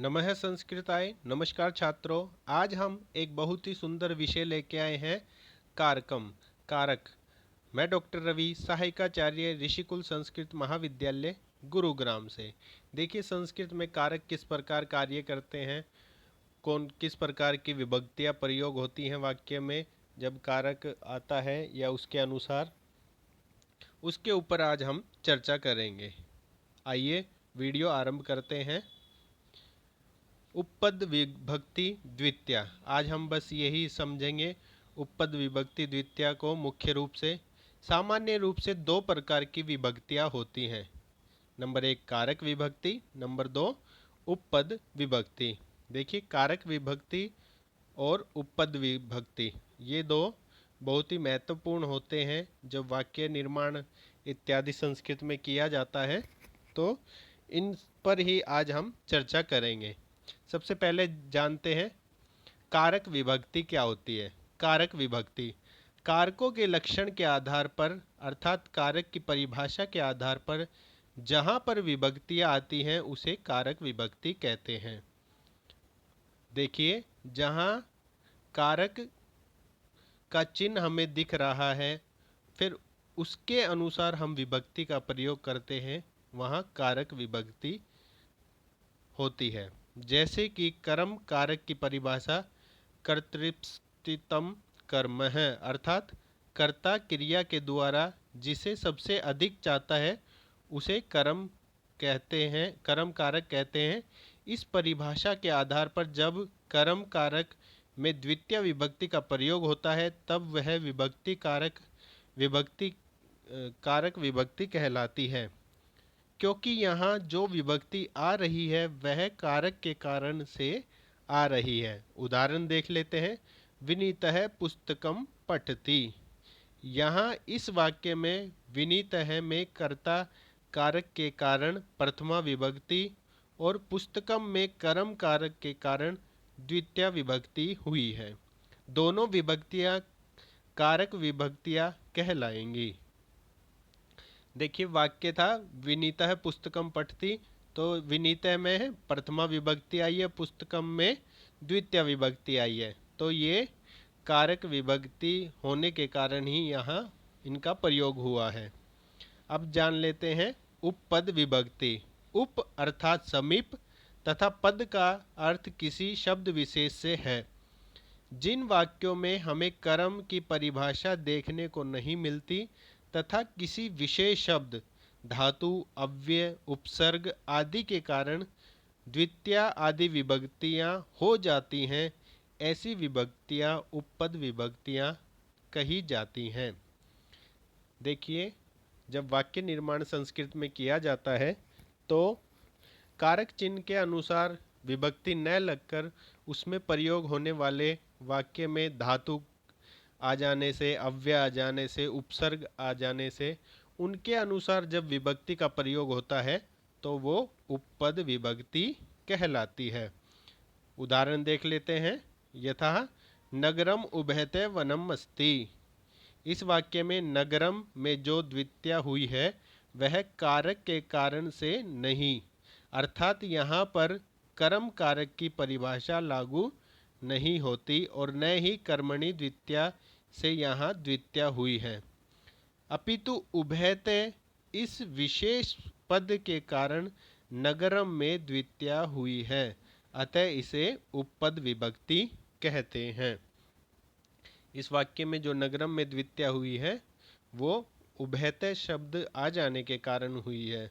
नमः संस्कृताय। नमस्कार छात्रों। आज हम एक बहुत ही सुंदर विषय लेके आए हैं, कारकम, कारक। मैं डॉक्टर रवि, सहायकाचार्य, ऋषिकुल संस्कृत महाविद्यालय गुरुग्राम से। देखिए, संस्कृत में कारक किस प्रकार कार्य करते हैं, कौन किस प्रकार की विभक्तियां प्रयोग होती हैं वाक्य में जब कारक आता है या उसके अनुसार, उसके ऊपर आज हम चर्चा करेंगे। आइए वीडियो आरंभ करते हैं। उपपद विभक्ति द्वितीया, आज हम बस यही समझेंगे। उपपद विभक्ति द्वितीया को मुख्य रूप से, सामान्य रूप से दो प्रकार की विभक्तियां होती हैं। नंबर एक कारक विभक्ति, नंबर दो उपपद विभक्ति। देखिए, कारक विभक्ति और उपपद विभक्ति ये दो बहुत ही महत्वपूर्ण होते हैं जब वाक्य निर्माण इत्यादि संस्कृत में किया जाता है, तो इन पर ही आज हम चर्चा करेंगे। सबसे पहले जानते हैं कारक विभक्ति क्या होती है। कारक विभक्ति कारकों के लक्षण के आधार पर, अर्थात कारक की परिभाषा के आधार पर जहां पर विभक्तियां आती हैं उसे कारक विभक्ति कहते हैं। देखिए, जहां कारक का चिन्ह हमें दिख रहा है, फिर उसके अनुसार हम विभक्ति का प्रयोग करते हैं, वहां कारक विभक्ति होती है। जैसे कि कर्म कारक की परिभाषा कर्तृप्तितम कर्म है, अर्थात कर्ता क्रिया के द्वारा जिसे सबसे अधिक चाहता है उसे कर्म कहते हैं, कर्म कारक कहते हैं। इस परिभाषा के आधार पर जब कर्म कारक में द्वितीय विभक्ति का प्रयोग होता है तब वह विभक्ति कारक विभक्ति कहलाती है, क्योंकि यहाँ जो विभक्ति आ रही है वह कारक के कारण से आ रही है। उदाहरण देख लेते हैं। विनीतः पुस्तकम पठति। यहाँ इस वाक्य में विनीतः में कर्ता कारक के कारण प्रथमा विभक्ति और पुस्तकम में कर्म कारक के कारण द्वितीय विभक्ति हुई है। दोनों विभक्तियाँ कारक विभक्तियाँ कहलाएंगी। देखिए, वाक्य था विनीतः पुस्तकम पठति, तो विनीतः में प्रथमा विभक्ति आई है, पुस्तकम में द्वितीय विभक्ति आई है, तो ये कारक विभक्ति होने के कारण ही यहाँ इनका प्रयोग हुआ है। अब जान लेते हैं उपपद विभक्ति। उप अर्थात समीप तथा पद का अर्थ किसी शब्द विशेष से है। जिन वाक्यों में हमें कर्म की परिभाषा देखने को नहीं मिलती तथा किसी विशेष शब्द, धातु, अव्यय, उपसर्ग आदि के कारण द्वितीया आदि विभक्तियां हो जाती हैं, ऐसी विभक्तियां उपपद विभक्तियां कही जाती हैं। देखिए, जब वाक्य निर्माण संस्कृत में किया जाता है तो कारक चिन्ह के अनुसार विभक्ति न लगकर उसमें प्रयोग होने वाले वाक्य में धातु आ जाने से, अव्यय आ जाने से, उपसर्ग आ जाने से, उनके अनुसार जब विभक्ति का प्रयोग होता है तो वो उपपद विभक्ति कहलाती है। उदाहरण देख लेते हैं। यथा नगरम उभयते वनम अस्ति। इस वाक्य में नगरम में जो द्वितीया हुई है वह कारक के कारण से नहीं, अर्थात यहाँ पर कर्म कारक की परिभाषा लागू नहीं होती और न ही कर्मणि द्वितीया से यहाँ द्वितीया हुई है, अपितु उभयते इस विशेष पद के कारण नगरम में द्वितीया हुई है, अतः इसे उपपद विभक्ति कहते हैं। इस वाक्य में जो नगरम में द्वितीया हुई है वो उभयते शब्द आ जाने के कारण हुई है,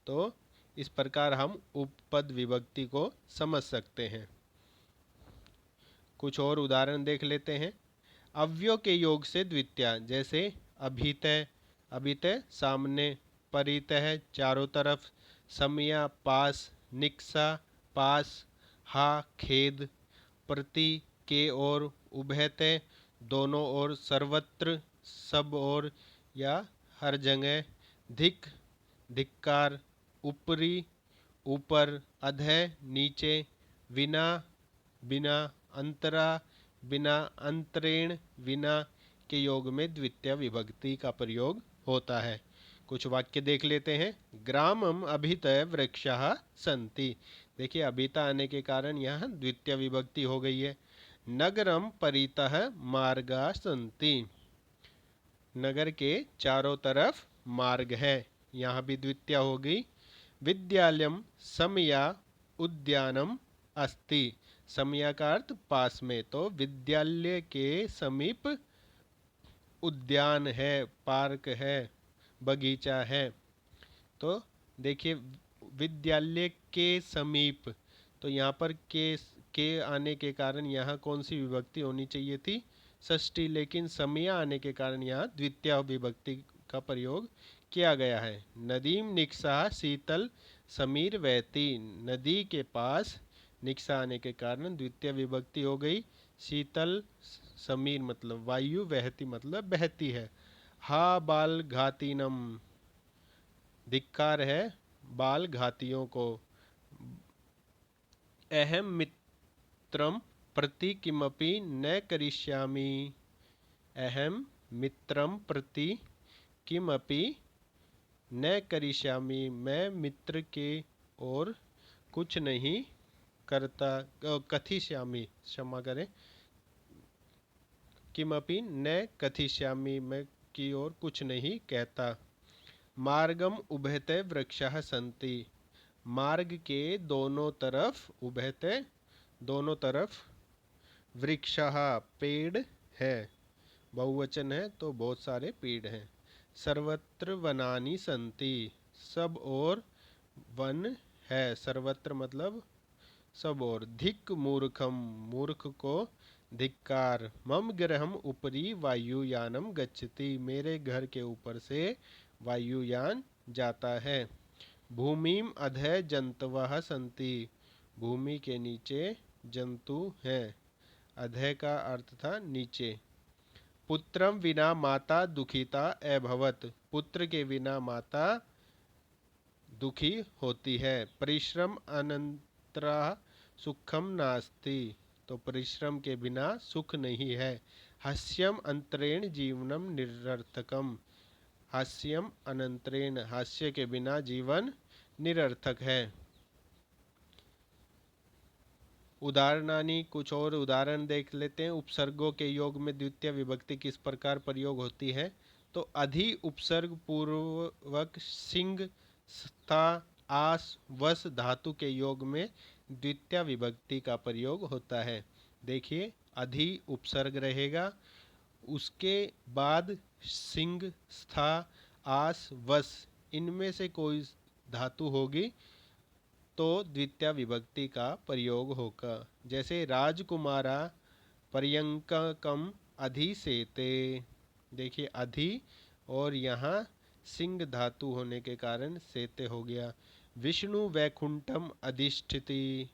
तो इस प्रकार हम उपपद विभक्ति को समझ सकते हैं। कुछ और उदाहरण देख लेते हैं। अव्ययों के योग से द्वितीया, जैसे अभितः, अभितः सामने, परितः चारों तरफ, समया पास, निक्सा पास, हा खेद, प्रति के और, उभयतः दोनों ओर, सर्वत्र सब ओर या हर जगह, धिक धिक्कार, ऊपरी ऊपर, अधः नीचे, विना बिना, अंतरा बिना, अंतरेण विना के योग में द्वितीय विभक्ति का प्रयोग होता है। कुछ वाक्य देख लेते हैं। ग्रामम अभितः वृक्षाः सन्ति। देखिए अभिता आने के कारण यहाँ द्वितीय विभक्ति हो गई है। नगरम परितः मार्गा सन्ति, नगर के चारों तरफ मार्ग है, यहाँ भी द्वितीय हो गई। विद्यालयम समया उद्यानम अस्ति, समया का अर्थ पास में, तो विद्यालय के समीप उद्यान है, पार्क है, बगीचा है। तो देखिए विद्यालय के समीप, तो यहाँ पर के आने के कारण यहाँ कौन सी विभक्ति होनी चाहिए थी? षष्ठी, लेकिन समया आने के कारण यहाँ द्वितीय विभक्ति का प्रयोग किया गया है। नदीम निक्सा शीतल समीर वहती, नदी के पास निक्सा आने के कारण द्वितीय विभक्ति हो गई। शीतल समीर मतलब वायु, वहती मतलब बहती है। हा बाल घातीनम, धिक्कार है बाल घातियों को। अहम मित्रम प्रति किमपि न करिष्यामि, अहम मित्रम प्रति किमपि न करिष्यामि, मैं मित्र के और कुछ नहीं करता, कथिष्यामि, क्षमा करें, किमपि न कथिष्यामि, मैं की ओर कुछ नहीं कहता। मार्गम उभयते वृक्षः सन्ति, मार्ग के दोनों तरफ, उभयते दोनों तरफ, वृक्षः पेड़ है, बहुवचन है तो बहुत सारे पेड़ हैं। सर्वत्र वनानि सन्ति, सब और वन है, सर्वत्र मतलब सब और। धिक् मूर्खम, मूर्ख को धिक्कार। मम गृहम उपरि वायुयानम गच्छति, मेरे घर के ऊपर से वायुयान जाता है। भूमिम अधः जंतवः सन्ति, भूमि के नीचे जंतु हैं, अधः का अर्थ था नीचे। पुत्रम विना माता दुखिता अभवत, पुत्र के बिना माता दुखी होती है। परिश्रम अनंतरा सुखम नास्ति, तो परिश्रम के बिना सुख नहीं है। हास्यम अंतरेण जीवनम निरर्थकम, हास्यम अनंतरेण, हास्य के बिना जीवन निरर्थक है। उदाहरणानि, कुछ और उदाहरण देख लेते हैं। उपसर्गों के योग में द्वितीय विभक्ति किस प्रकार प्रयोग होती है? तो अधि उपसर्ग पूर्वक सिंह, स्था, आस, वस धातु के योग में द्वितीय विभक्ति का प्रयोग होता है। देखिए अधि उपसर्ग रहेगा, उसके बाद सिंह, स्था, आस, वस, इनमें से कोई धातु होगी तो द्वितीय विभक्ति का प्रयोग होगा। जैसे राजकुमारा पर्यंककम अधिसेते, देखिए अधि और यहाँ सिंह धातु होने के कारण सेते हो गया। विष्णु वैकुंठम अधिष्ठिति,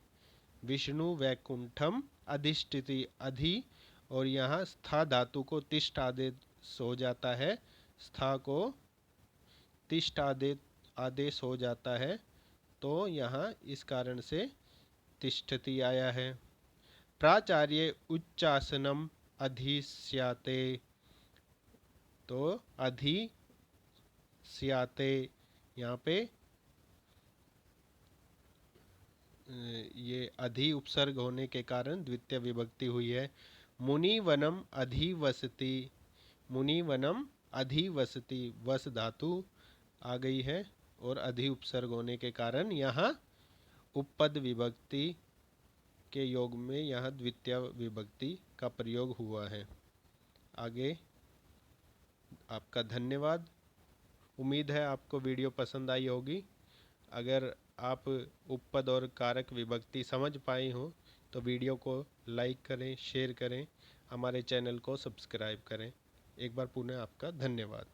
विष्णु वैकुंठम अधिष्ठिति, अधि और यहाँ स्था धातु को तिष्ठ आदेश हो जाता है, स्था को तिष्ठ आदेश हो जाता है, तो यहाँ इस कारण से तिष्ठति आया है। प्राचार्य उच्चासनम अधिस्याते, तो अधिस्याते यहाँ पे ये अधि उपसर्ग होने के कारण द्वितीय विभक्ति हुई है। मुनिवनम अधिवसति, मुनिवनम अधिवसति, वस धातु आ गई है और अधि उपसर्ग होने के कारण यहाँ उपपद विभक्ति के योग में यहाँ द्वितीय विभक्ति का प्रयोग हुआ है। आगे आपका धन्यवाद। उम्मीद है आपको वीडियो पसंद आई होगी। अगर आप उपपद और कारक विभक्ति समझ पाए हो तो वीडियो को लाइक करें, शेयर करें, हमारे चैनल को सब्सक्राइब करें। एक बार पुनः आपका धन्यवाद।